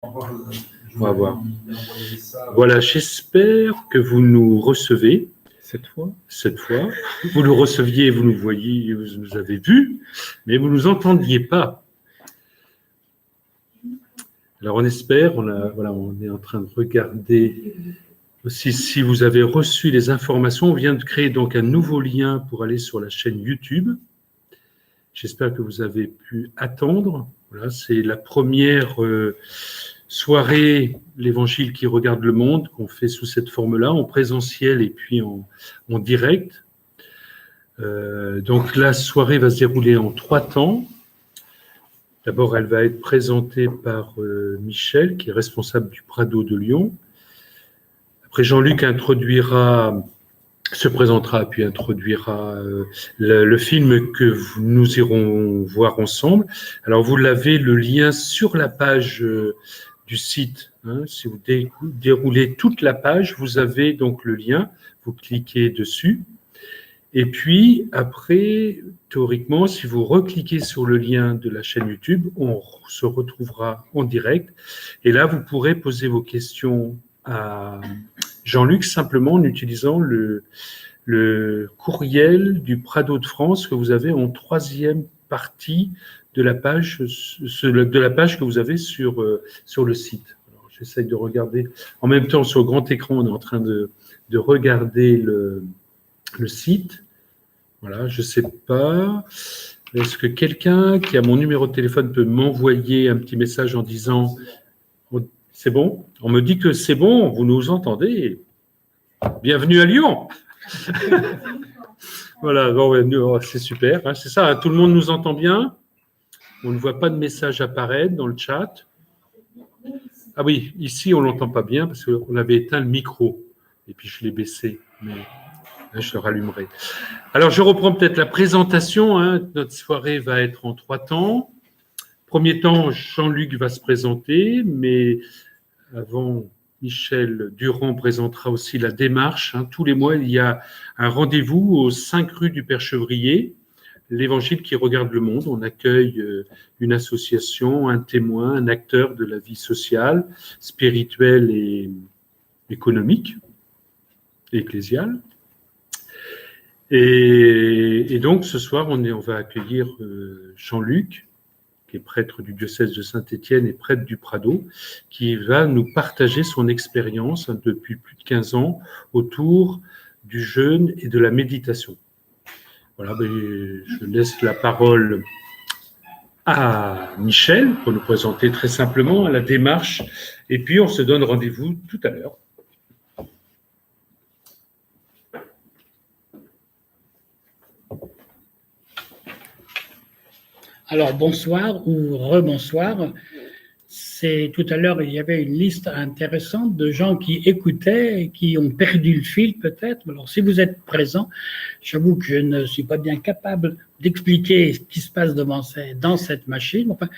On va voir. Voilà, j'espère que vous nous recevez cette fois. Vous nous receviez, vous nous voyiez, vous nous avez vus, mais vous ne nous entendiez pas. Alors on espère, on est en train de regarder aussi si vous avez reçu les informations. On vient de créer donc un nouveau lien pour aller sur la chaîne YouTube. J'espère que vous avez pu attendre. Voilà, c'est la première soirée, l'Évangile qui regarde le monde, qu'on fait sous cette forme-là, en présentiel et puis en direct. Donc la soirée va se dérouler en 3 temps. D'abord, elle va être présentée par Michel, qui est responsable du Prado de Lyon. Après, Jean-Luc se présentera, puis introduira le film que nous irons voir ensemble. Alors, vous l'avez, le lien sur la page du site. Hein, si vous déroulez toute la page, vous avez donc le lien. Vous cliquez dessus. Et puis, après, théoriquement, si vous recliquez sur le lien de la chaîne YouTube, on se retrouvera en direct. Et là, vous pourrez poser vos questions à Jean-Luc simplement en utilisant le courriel du Prado de France que vous avez en 3e partie de la page que vous avez sur le site. Alors, j'essaye de regarder. En même temps, sur le grand écran, on est en train de regarder le site. Voilà, je ne sais pas. Est-ce que quelqu'un qui a mon numéro de téléphone peut m'envoyer un petit message en disant « C'est bon ?» On me dit que c'est bon, vous nous entendez. Bienvenue à Lyon. Voilà, bon, c'est super. Hein, c'est ça, hein, tout le monde nous entend bien. On ne voit pas de message apparaître dans le chat. Ah oui, ici, on ne l'entend pas bien parce qu'on avait éteint le micro. Et puis, je l'ai baissé. Mais je le rallumerai. Alors, je reprends peut-être la présentation. Hein. Notre soirée va être en 3 temps. Premier temps, Jean-Luc va se présenter, mais avant, Michel Durand présentera aussi la démarche. Hein. Tous les mois, il y a un rendez-vous aux 5 rue du Père Chevrier, l'Évangile qui regarde le monde. On accueille une association, un témoin, un acteur de la vie sociale, spirituelle et économique, ecclésiale. Et donc, ce soir, on va accueillir Jean-Luc, qui est prêtre du diocèse de Saint-Étienne et prêtre du Prado, qui va nous partager son expérience depuis plus de 15 ans autour du jeûne et de la méditation. Voilà, je laisse la parole à Michel pour nous présenter très simplement la démarche, et puis on se donne rendez-vous tout à l'heure. Alors, bonsoir ou rebonsoir. Tout à l'heure, il y avait une liste intéressante de gens qui écoutaient et qui ont perdu le fil peut-être. Alors, si vous êtes présent, j'avoue que je ne suis pas bien capable d'expliquer ce qui se passe dans cette machine. Enfin,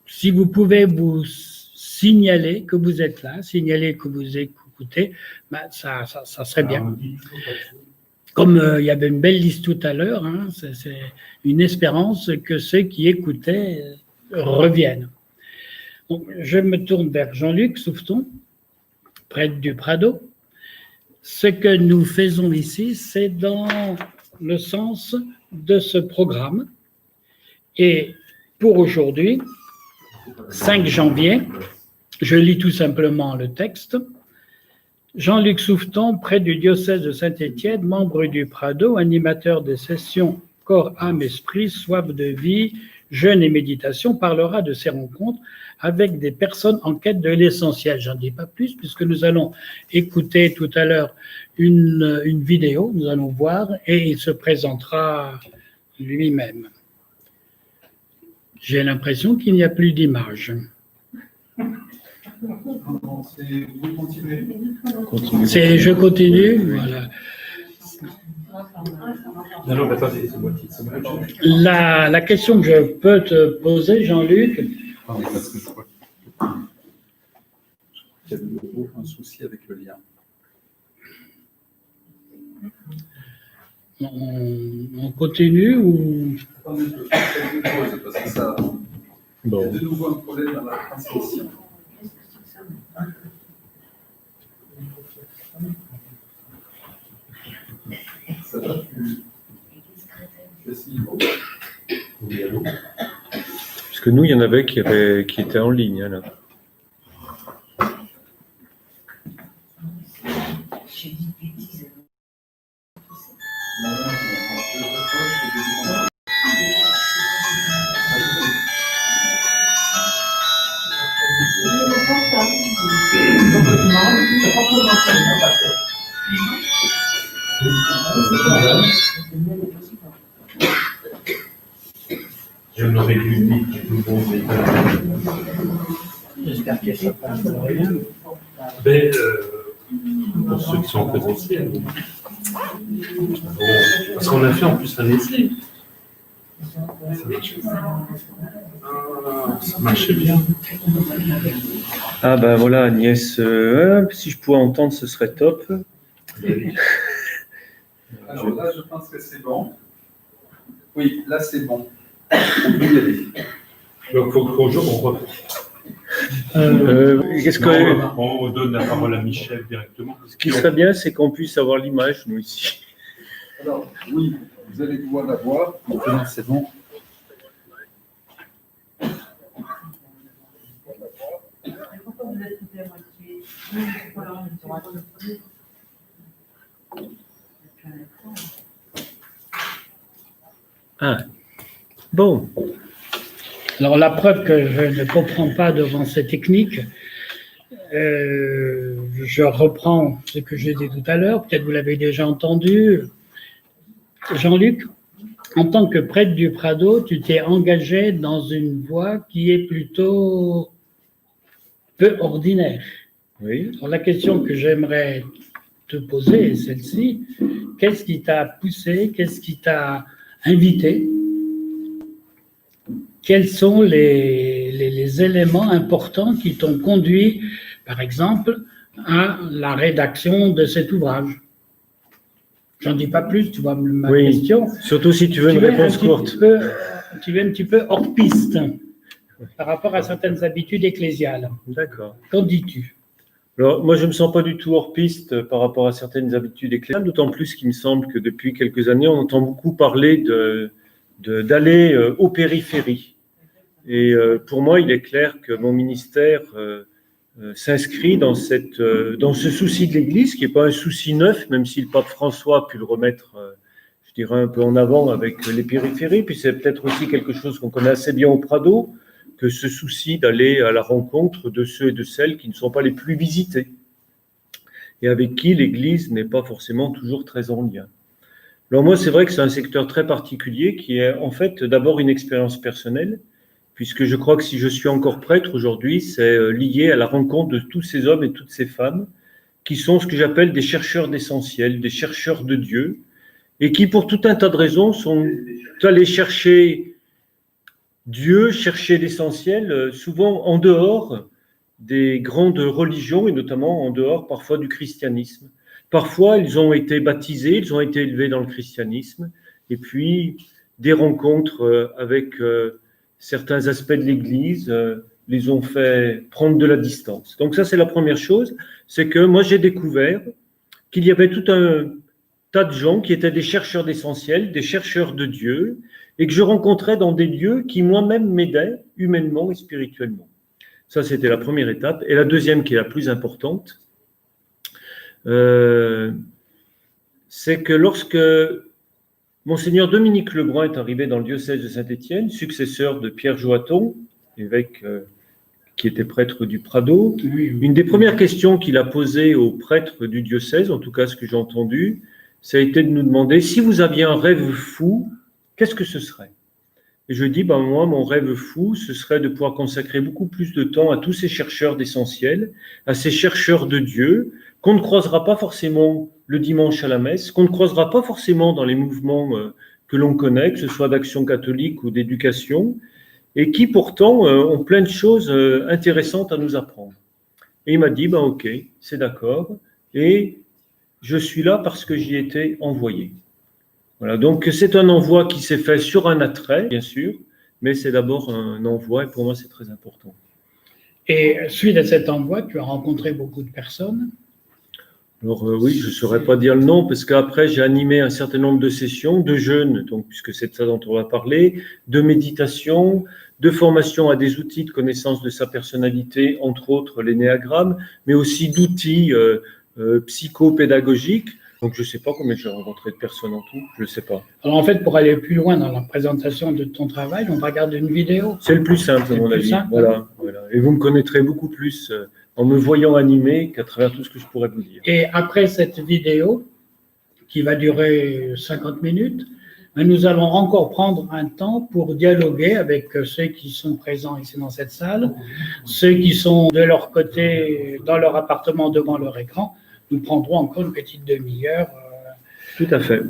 si vous pouvez vous signaler que vous êtes là, signaler que vous écoutez, ça serait bien. Comme il y avait une belle liste tout à l'heure, hein, c'est une espérance que ceux qui écoutaient reviennent. Donc, je me tourne vers Jean-Luc Souffeton, prêtre du Prado. Ce que nous faisons ici, c'est dans le sens de ce programme. Et pour aujourd'hui, 5 janvier, je lis tout simplement le texte. Jean-Luc Souffeton, prêtre du diocèse de Saint-Étienne, membre du Prado, animateur des sessions Corps, âme, esprit, soif de vie, jeûne et méditation, parlera de ces rencontres avec des personnes en quête de l'essentiel. J'en dis pas plus, puisque nous allons écouter tout à l'heure une vidéo, nous allons voir, et il se présentera lui-même. J'ai l'impression qu'il n'y a plus d'image. Vous continuez. Je continue, voilà. Non, mais attendez, c'est moi qui. La question que je peux te poser, Jean-Luc. Parce que je crois qu'il y a un souci avec le lien. On continue ou. Attendez, parce que ça. Bon. Il y a de nouveau un problème dans la transmission. Ça va, tu as signé. Oui, allô. Parce que nous, il y en avait qui étaient en ligne, hein, là. J'ai dit une bêtise. Je n'aurais dû vite, tout le monde. J'espère que ça passe rien. Mais pour ceux qui sont en présentiel. Bon, parce qu'on a fait en plus un essai. Ça marchait bien. Ah ben voilà, Agnès, si je pouvais entendre, ce serait top. Alors là, je pense que c'est bon. Oui, là, c'est bon. On peut y aller. Donc, il faut qu'on reprenne. Qu'est-ce que, On donne la parole à Michel directement. ce qui serait bien, c'est qu'on puisse avoir l'image, nous, ici. Alors, oui, vous allez pouvoir la voir. Maintenant, c'est bon. Pourquoi vous êtes coupé à moitié? Ah, bon. Alors, la preuve que je ne comprends pas devant ces techniques, je reprends ce que j'ai dit tout à l'heure, peut-être vous l'avez déjà entendu. Jean-Luc, en tant que prêtre du Prado, tu t'es engagé dans une voie qui est plutôt peu ordinaire. Oui. Alors, la question que j'aimerais te poser est celle-ci. Qu'est-ce qui t'a poussé? Qu'est-ce qui t'a invité? Quels sont les éléments importants qui t'ont conduit, par exemple, à la rédaction de cet ouvrage? J'en dis pas plus, tu vois ma Oui. question. Surtout si tu veux une réponse courte. Tu es un petit peu hors piste par rapport à certaines habitudes ecclésiales. D'accord. Qu'en dis-tu? Alors, moi, je ne me sens pas du tout hors piste par rapport à certaines habitudes ecclésiales, d'autant plus qu'il me semble que depuis quelques années, on entend beaucoup parler d'aller aux périphéries. Et pour moi, il est clair que mon ministère s'inscrit dans ce souci de l'Église, qui n'est pas un souci neuf, même si le pape François a pu le remettre, je dirais, un peu en avant avec les périphéries. Puis c'est peut-être aussi quelque chose qu'on connaît assez bien au Prado, que ce souci d'aller à la rencontre de ceux et de celles qui ne sont pas les plus visités et avec qui l'Église n'est pas forcément toujours très en lien. Alors moi, c'est vrai que c'est un secteur très particulier qui est en fait d'abord une expérience personnelle, puisque je crois que si je suis encore prêtre aujourd'hui, c'est lié à la rencontre de tous ces hommes et toutes ces femmes qui sont ce que j'appelle des chercheurs d'essentiel, des chercheurs de Dieu, et qui, pour tout un tas de raisons, sont allés chercher Dieu, chercher l'essentiel, souvent en dehors des grandes religions, et notamment en dehors parfois du christianisme. Parfois, ils ont été baptisés, ils ont été élevés dans le christianisme, et puis des rencontres avec certains aspects de l'Église les ont fait prendre de la distance. Donc ça, c'est la première chose, c'est que moi, j'ai découvert qu'il y avait tout un tas de gens qui étaient des chercheurs d'essentiel, des chercheurs de Dieu, et que je rencontrais dans des lieux qui moi-même m'aidaient humainement et spirituellement. Ça, c'était la première étape. Et la deuxième, qui est la plus importante, c'est que lorsque Monseigneur Dominique Lebrun est arrivé dans le diocèse de Saint-Étienne, successeur de Pierre Joaton, évêque qui était prêtre du Prado, une des premières questions qu'il a posées aux prêtres du diocèse, en tout cas ce que j'ai entendu, ça a été de nous demander si vous aviez un rêve fou, qu'est-ce que ce serait? Et je dis, moi, mon rêve fou, ce serait de pouvoir consacrer beaucoup plus de temps à tous ces chercheurs d'essentiel, à ces chercheurs de Dieu, qu'on ne croisera pas forcément le dimanche à la messe, qu'on ne croisera pas forcément dans les mouvements que l'on connaît, que ce soit d'action catholique ou d'éducation, et qui pourtant ont plein de choses intéressantes à nous apprendre. Et il m'a dit, ok, c'est d'accord, et je suis là parce que j'y étais envoyé. Voilà, donc c'est un envoi qui s'est fait sur un attrait, bien sûr, mais c'est d'abord un envoi, et pour moi c'est très important. Et suite à cet envoi, tu as rencontré beaucoup de personnes? Alors oui, je ne saurais pas dire le nom parce qu'après j'ai animé un certain nombre de sessions de jeûne, donc puisque c'est de ça dont on va parler, de méditation, de formation à des outils de connaissance de sa personnalité, entre autres l'énéagramme, mais aussi d'outils psychopédagogiques. Donc je ne sais pas combien j'ai rencontré de personnes en tout, je ne sais pas. Alors en fait, pour aller plus loin dans la présentation de ton travail, on va regarder une vidéo. C'est le plus simple, C'est à le mon plus avis. simple. Voilà. Et vous me connaîtrez beaucoup plus en me voyant animer qu'à travers tout ce que je pourrais vous dire. Et après cette vidéo, qui va durer 50 minutes, mais nous allons encore prendre un temps pour dialoguer avec ceux qui sont présents ici dans cette salle, ceux qui sont de leur côté, dans leur appartement devant leur écran. Nous prendrons encore une petite demi-heure. Tout à fait.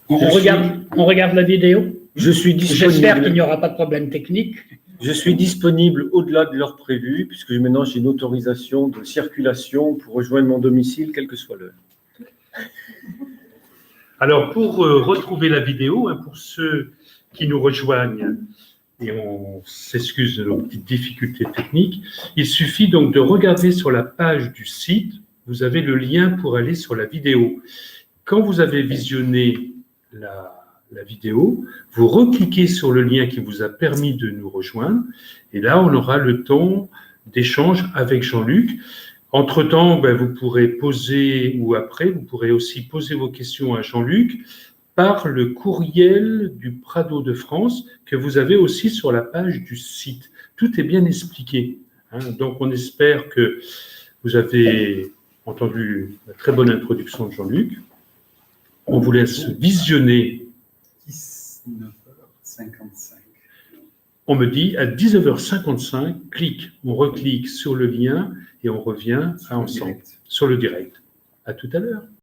On regarde la vidéo. Je suis J'espère qu'il disponible. n'y aura pas de problème technique. Je suis disponible au-delà de l'heure prévue, puisque maintenant j'ai une autorisation de circulation pour rejoindre mon domicile, quelle que soit l'heure. Alors, pour retrouver la vidéo, pour ceux qui nous rejoignent, et on s'excuse de nos petites difficultés techniques, il suffit donc de regarder sur la page du site, vous avez le lien pour aller sur la vidéo. Quand vous avez visionné la vidéo, vous recliquez sur le lien qui vous a permis de nous rejoindre, et là, on aura le temps d'échange avec Jean-Luc. Entre-temps, vous pourrez poser, ou après, vous pourrez aussi poser vos questions à Jean-Luc par le courriel du Prado de France que vous avez aussi sur la page du site. Tout est bien expliqué. Donc, on espère que vous avez entendu la très bonne introduction de Jean-Luc. On vous laisse visionner. 19h55. On me dit à 19h55, on reclique sur le lien et on revient ensemble sur le direct. À tout à l'heure.